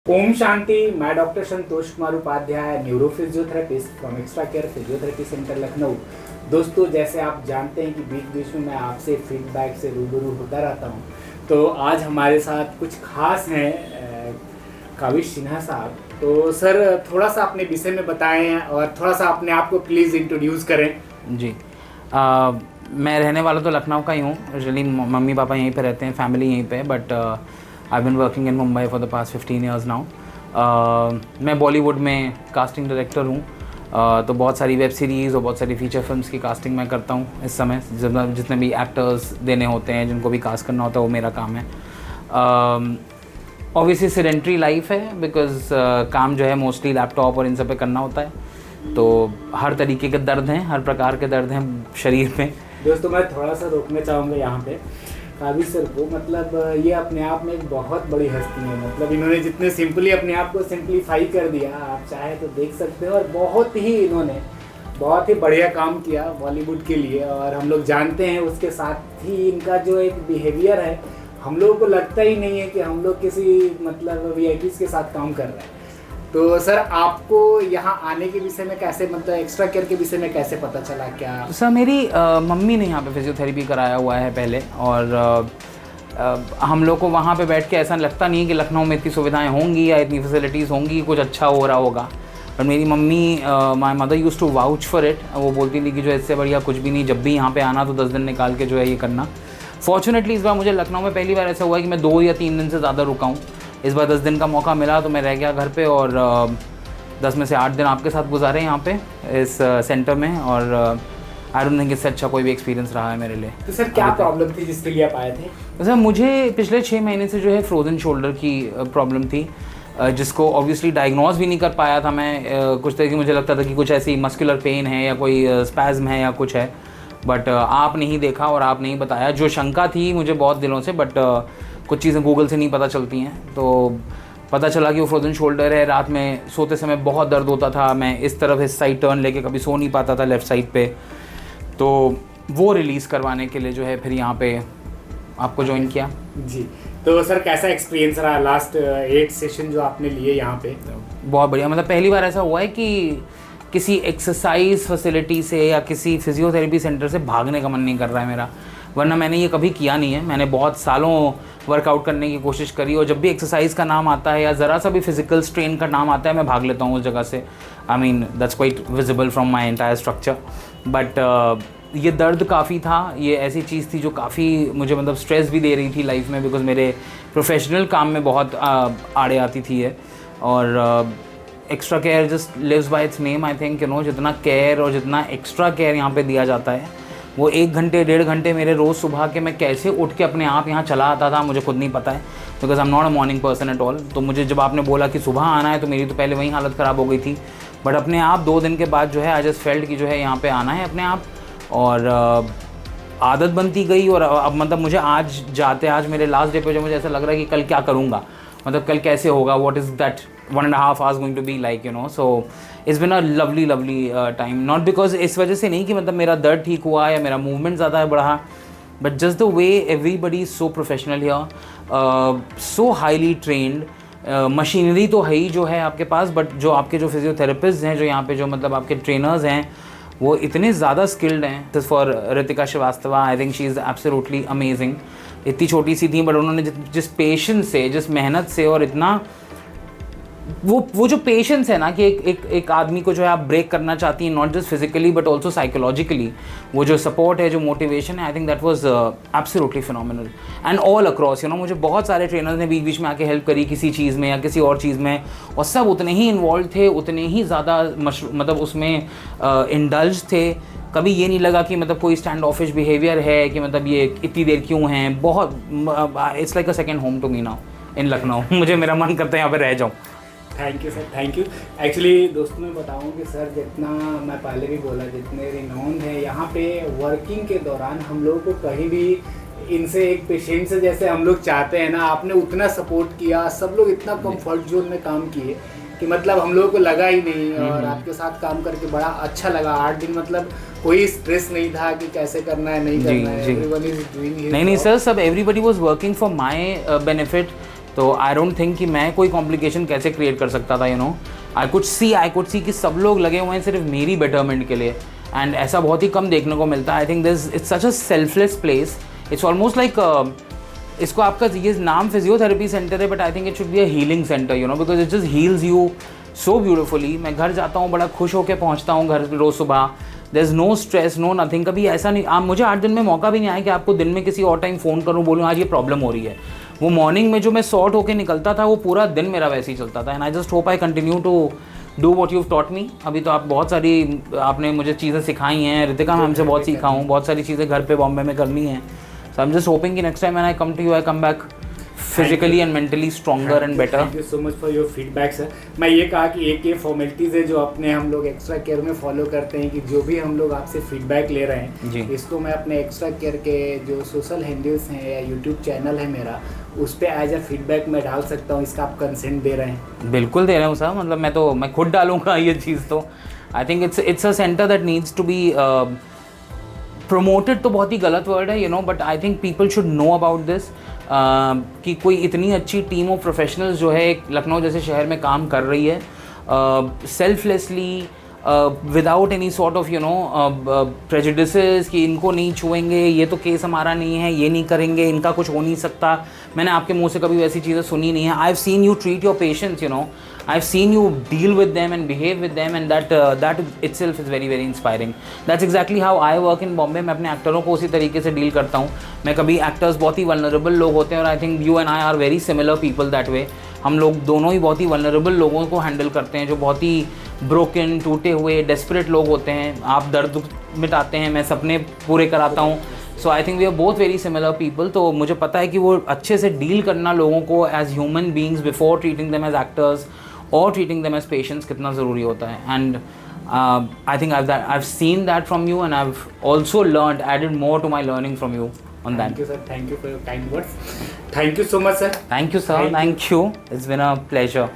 ओम शांति। मैं doctor Santosh Kumar Upadhyay, neuro physiotherapist from extra care physiotherapy centre Lucknow. दोस्तों, जैसे आप जानते हैं कि बीच बीच में मैं आपसे फीडबैक से रूबरू होता रहता हूं, तो आज हमारे साथ कुछ खास हैं काविश सिन्हा साहब। तो सर, थोड़ा सा अपने विषय में बताएं और थोड़ा सा अपने आप को प्लीज़ इंट्रोड्यूस करें। जी। मैं रहने वाला तो लखनऊ का ही हूँ। यूजुअली मम्मी पापा यहीं पे रहते हैं, फैमिली यहीं पे, but I been working in Mumbai for the past 15 years now. मैं बॉलीवुड में कास्टिंग डायरेक्टर हूँ, तो बहुत सारी वेब सीरीज़ और बहुत सारी फीचर फिल्म्स की कास्टिंग मैं करता हूँ इस समय। जितने भी एक्टर्स देने होते हैं, जिनको भी कास्ट करना होता है, वो मेरा काम है। ऑब्वियसली सेडेंट्री लाइफ है, बिकॉज काम जो है मोस्टली लैपटॉप और इन सब पे करना होता है, तो हर तरीके के दर्द हैं, हर प्रकार के दर्द हैं शरीर में। दोस्तों, मैं थोड़ा सा रोकना चाहूँगा यहाँ पे काविश सर को। मतलब ये अपने आप में एक बहुत बड़ी हस्ती है। मतलब इन्होंने जितने सिंपली अपने आप को सिंपलीफाई कर दिया, आप चाहे तो देख सकते हो, और बहुत ही बढ़िया काम किया बॉलीवुड के लिए। और हम लोग जानते हैं, उसके साथ ही इनका जो एक बिहेवियर है, हम लोगों को लगता ही नहीं है कि हम लोग किसी मतलब वीआईपीज़ के साथ काम कर रहे हैं। तो सर, आपको यहाँ आने के विषय में कैसे, मतलब एक्स्ट्रा केयर के विषय में कैसे पता चला? क्या सर, मेरी मम्मी ने यहाँ पे फिजियोथेरेपी कराया हुआ है पहले, और हम लोग को वहाँ पे बैठ के ऐसा लगता नहीं है कि लखनऊ में इतनी सुविधाएं होंगी या इतनी फैसिलिटीज़ होंगी, कुछ अच्छा हो रहा होगा। पर मेरी mummy, my mother used to vouch for it. वो बोलती थी कि जो इससे बढ़िया कुछ भी नहीं, जब भी यहाँ पे आना तो 10 दिन निकाल के जो है ये करना। फॉर्चुनेटली इस बार मुझे लखनऊ में पहली बार ऐसा हुआ है कि मैं 2 या 3 दिन से ज़्यादा रुका हूँ। इस बार 10 दिन का मौका मिला तो मैं रह गया घर पे, और 10 में से 8 दिन आपके साथ गुजारे यहाँ पे इस सेंटर में। और आई डोंट थिंक इससे अच्छा कोई भी एक्सपीरियंस रहा है मेरे लिए। तो सर, क्या प्रॉब्लम थी जिसके लिए आप आए थे? तो सर, मुझे पिछले 6 महीने से जो है फ्रोजन शोल्डर की प्रॉब्लम थी, जिसको ऑब्वियसली डायग्नोज भी नहीं कर पाया था मैं। कुछ तरह की मुझे लगता था कि कुछ ऐसी मस्कुलर पेन है या कोई स्पैज्म है या कुछ है, बट आपने ही देखा और आपने ही बताया। जो शंका थी मुझे बहुत दिनों से, बट कुछ चीज़ें गूगल से नहीं पता चलती हैं, तो पता चला कि वो फ्रोजन शोल्डर है। रात में सोते समय बहुत दर्द होता था, मैं इस तरफ इस साइड टर्न लेके कभी सो नहीं पाता था लेफ़्ट साइड पे। तो वो रिलीज़ करवाने के लिए जो है फिर यहाँ पे आपको ज्वाइन किया। जी। तो सर, कैसा एक्सपीरियंस रहा लास्ट 8 सेशन जो आपने लिए यहाँ पे? बहुत बढ़िया। मतलब पहली बार ऐसा हुआ है कि किसी एक्सरसाइज फैसिलिटी से या किसी फिजियोथेरेपी सेंटर से भागने का मन नहीं कर रहा है मेरा, वरना मैंने ये कभी किया नहीं है। मैंने बहुत सालों वर्कआउट करने की कोशिश करी, और जब भी एक्सरसाइज का नाम आता है या ज़रा सा भी फिजिकल स्ट्रेन का नाम आता है, मैं भाग लेता हूँ उस जगह से। I mean that's quite visible from my entire structure. But ये दर्द काफ़ी था। ये ऐसी चीज़ थी जो काफ़ी मुझे मतलब स्ट्रेस भी दे रही थी लाइफ में, बिकॉज मेरे प्रोफेशनल काम में बहुत आड़े आती थी ये। और extra care just lives by its name, I think. जितना केयर और जितना एक्स्ट्रा केयर यहाँ पे दिया जाता है, वो 1 घंटे 1.5 घंटे मेरे रोज़ सुबह के मैं कैसे उठ के अपने आप यहाँ चला आता था, मुझे खुद नहीं पता है, because I am not a morning person at all. तो मुझे जब आपने बोला कि सुबह आना है, तो मेरी तो पहले वहीं हालत ख़राब हो गई थी, बट अपने आप 2 दिन के बाद जो है आई जस्ट फेल्ट कि जो है यहाँ पे आना है अपने आप, और आदत बनती गई। और अब मतलब मुझे आज मेरे लास्ट डे पे जो मुझे ऐसा लग रहा है कि कल क्या करूँगा, मतलब कल कैसे होगा, what is that 1.5 hours going to be like, so it's been a lovely time, not because इस वजह से नहीं कि मतलब मेरा दर्द ठीक हुआ या मेरा मूवमेंट ज़्यादा बढ़ा, but just the way everybody is so professional here, so highly trained, machinery तो है ही जो है आपके पास, बट जो आपके जो फिजियोथेरेपिस्ट हैं, जो यहाँ पे जो मतलब आपके ट्रेनर्स हैं, वो इतने ज़्यादा स्किल्ड हैं। This for Ritika Srivastava, I think she is absolutely amazing. इतनी छोटी सी थी, बट उन्होंने जिस पेशेंस से, जिस मेहनत से, और इतना वो जो पेशेंस है ना, कि एक आदमी को जो है आप ब्रेक करना चाहती हैं, not just physically but also psychologically, वो जो सपोर्ट है, जो मोटिवेशन है, I think that was absolutely phenomenal and all across. मुझे बहुत सारे ट्रेनर्स ने बीच बीच में आके हेल्प करी किसी चीज़ में या किसी और चीज़ में, और सब उतने ही इन्वॉल्व थे, उतने ही ज़्यादा मतलब उसमें इंडल्ज थे। कभी ये नहीं लगा कि मतलब कोई स्टैंड ऑफिश बिहेवियर है, कि मतलब ये इतनी देर क्यों हैं। बहुत it's like a second home to me now in Lucknow. मुझे मेरा मन करता है यहाँ पर रह जाऊँ। Thank you sir, thank you. Actually दोस्तों, मैं बताऊं कि सर, जितना मैं पहले भी बोला, जितने रिनोन है यहाँ पे वर्किंग के दौरान, हम लोगों को कहीं भी इनसे एक पेशेंट से जैसे हम लोग चाहते हैं ना, आपने उतना सपोर्ट किया। सब लोग इतना कंफर्ट जोन में काम किए कि मतलब हम लोगों को लगा ही नहीं, और आपके साथ काम करके बड़ा अच्छा लगा। 8 दिन मतलब कोई स्ट्रेस नहीं था कि कैसे करना है, नहीं करना है। Everyone is doing his. नहीं सर, सब everybody was working for my benefit, तो आई डोंट थिंक कि मैं कोई कॉम्प्लिकेशन कैसे क्रिएट कर सकता था, you know. I could see कि सब लोग लगे हुए हैं सिर्फ मेरी बेटरमेंट के लिए, एंड ऐसा बहुत ही कम देखने को मिलता है। I think this it's such a selfless place, it's almost like इसको आपका ये नाम फिजियोथेरेपी सेंटर है, but I think it should be a healing centre, you know, because it just heels you so beautifully. मैं घर जाता हूँ बड़ा खुश होकर पहुँचता हूँ घर रोज़ सुबह, there is no stress, no nothing. कभी ऐसा नहीं, आप मुझे 8 दिन में मौका भी नहीं आया कि आपको दिन में किसी और टाइम फ़ोन करूँ, बोलूँ आज ये प्रॉब्लम हो रही है। वो मॉर्निंग में जो मैं सॉर्ट होकर निकलता था वो पूरा दिन मेरा वैसे ही चलता था, and I just hope I continue to do what you taught me. अभी तो आप बहुत सारी आपने मुझे चीज़ें सिखाई हैं, रितिका मैम से बहुत सीखा हूँ, बहुत सारी चीज़ें घर पे बॉम्बे में करनी है। So I am just hoping कि next time when I come to you I come back physically and mentally stronger and better. Thank you so much for your feedback sir. मैं ये कहा कि एक ये फॉर्मेलिटीज़ है जो अपने हम लोग एक्स्ट्रा केयर में फॉलो करते हैं, कि जो भी हम लोग आपसे फीडबैक ले रहे हैं इसको मैं अपने एक्स्ट्रा केयर के जो सोशल हैंडल्स हैं या यूट्यूब चैनल है मेरा, उस पर एज अ फीडबैक मैं डाल सकता हूँ। इसका आप कंसेंट दे रहे हैं? बिल्कुल दे रहा हूँ सर, मतलब मैं खुद डालूंगा ये चीज़। तो I think it's a centre that needs to be promoted, तो बहुत ही गलत वर्ड है, you know, but I think people should know about this, कि कोई इतनी अच्छी टीम ऑफ प्रोफेशनल्स जो है लखनऊ जैसे शहर में काम कर रही है, selflessly, without any sort of you know prejudices कि इनको नहीं छुएंगे, ये तो केस हमारा नहीं है, ये नहीं करेंगे, इनका कुछ हो नहीं सकता। मैंने आपके मुंह से कभी वैसी चीज़ें सुनी नहीं है। आई have seen you treat your patients, you know, I have seen you deal with them and behave with them, and that itself is very very inspiring. That's exactly how I work in Bombay. मैं अपने एक्टरों को उसी तरीके से deal करता हूँ। मैं कभी एक्टर्स बहुत ही वल्नरेबल लोग होते हैं, और I think you and I R very similar people that way. हम लोग दोनों ही बहुत ही वल्नरेबल लोगों को हैंडल करते हैं, जो बहुत ही ब्रोकन, टूटे हुए, डेस्परेट लोग होते हैं। आप दर्द मिटाते हैं, मैं सपने पूरे कराता हूँ। So I think we are both very similar people. तो मुझे पता है कि वो अच्छे से डील करना लोगों को as human beings before treating them as actors और ट्रीटिंग देम एज पेशेंट्स कितना ज़रूरी होता है। And I think I have seen that from you, and I have also learned, added more to my learning from you on that. Thank you sir, thank you for your kind words. Thank you so much sir. Thank you sir, thank you. It's been a pleasure.